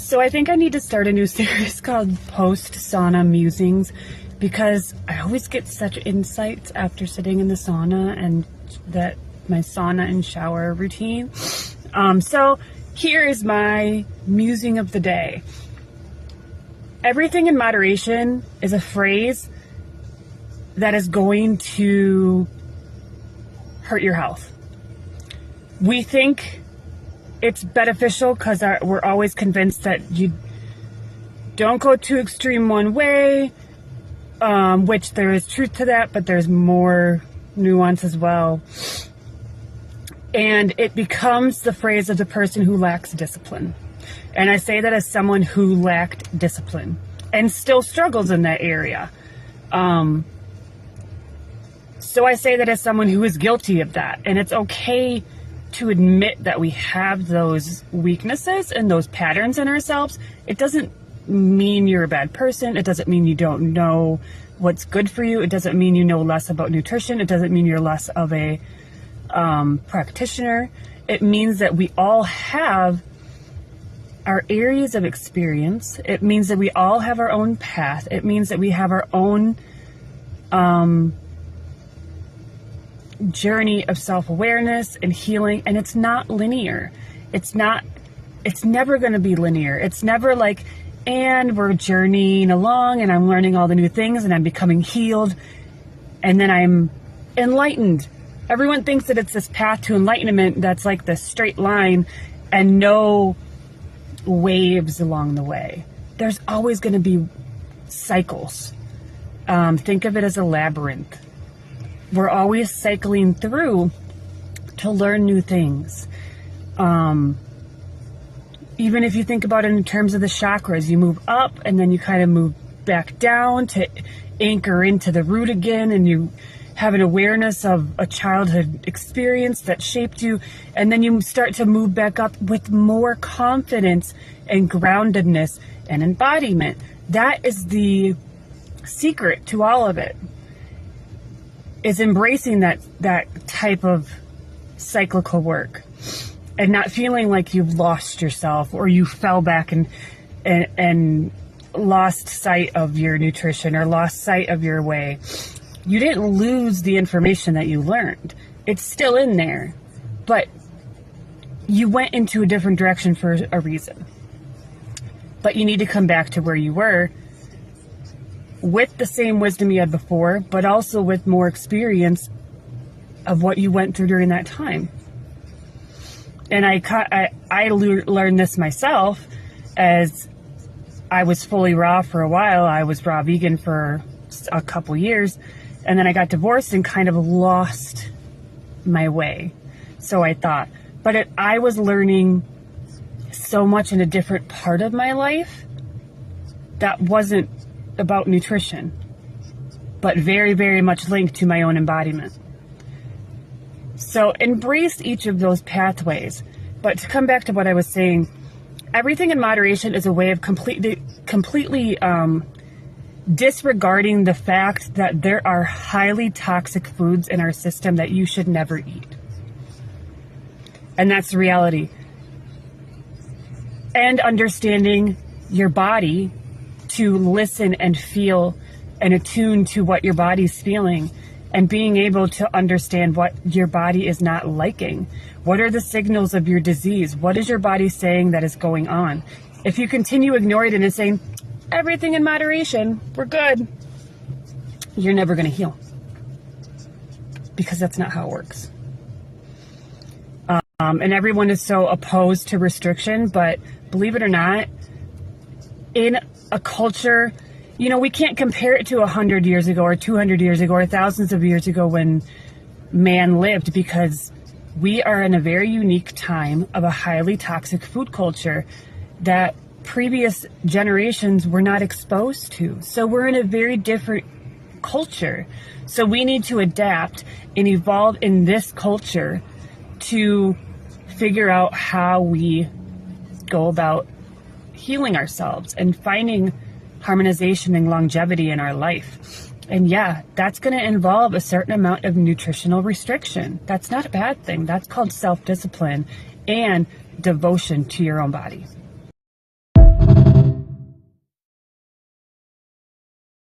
So I think I need to start a new series called Post Sauna Musings, because I always get such insights after sitting in the sauna and that my sauna and shower routine. So here is my musing of the day. Everything in moderation is a phrase that is going to hurt your health. We think it's beneficial because we're always convinced that you don't go too extreme one way, which there is truth to that, but there's more nuance as well. And it becomes the phrase of the person who lacks discipline. And I say that as someone who lacked discipline and still struggles in that area. So I say that as someone who is guilty of that. And it's okay to admit that we have those weaknesses and those patterns in ourselves. It doesn't mean you're a bad person. It doesn't mean you don't know what's good for you. It doesn't mean you know less about nutrition. It doesn't mean you're less of a practitioner. It means that we all have our areas of experience. It means that we all have our own path. It means that we have our own journey of self-awareness and healing, and it's not linear. It's never going to be linear. It's never like, and we're journeying along and I'm learning all the new things and I'm becoming healed and then I'm enlightened. Everyone thinks that it's this path to enlightenment that's like this straight line and no waves along the way. There's always going to be cycles. Think of it as a labyrinth. We're always cycling through to learn new things. Even if you think about it in terms of the chakras, you move up and then you kind of move back down to anchor into the root again, and you have an awareness of a childhood experience that shaped you, and then you start to move back up with more confidence and groundedness and embodiment. That is the secret to all of it, is embracing that type of cyclical work and not feeling like you've lost yourself or you fell back and lost sight of your nutrition or lost sight of your way. You didn't lose the information that you learned. It's still in there, but you went into a different direction for a reason. But you need to come back to where you were with the same wisdom you had before, but also with more experience of what you went through during that time. And I learned this myself as I was fully raw for a while. I was raw vegan for a couple years, and then I got divorced and kind of lost my way. So I thought, but I was learning so much in a different part of my life that wasn't about nutrition, but very, very much linked to my own embodiment. So embrace each of those pathways. But to come back to what I was saying, everything in moderation is a way of completely disregarding the fact that there are highly toxic foods in our system that you should never eat. And that's the reality. And understanding your body to listen and feel and attune to what your body's feeling, and being able to understand what your body is not liking. What are the signals of your disease? What is your body saying that is going on? If you continue ignoring it and saying, everything in moderation, we're good, you're never going to heal. Because that's not how it works. And everyone is so opposed to restriction, but believe it or not, in a culture, you know, we can't compare it to 100 years ago or 200 years ago or thousands of years ago when man lived, because we are in a very unique time of a highly toxic food culture that previous generations were not exposed to. So we're in a very different culture. So we need to adapt and evolve in this culture to figure out how we go about healing ourselves and finding harmonization and longevity in our life. And yeah, that's going to involve a certain amount of nutritional restriction. That's not a bad thing. That's called self-discipline and devotion to your own body.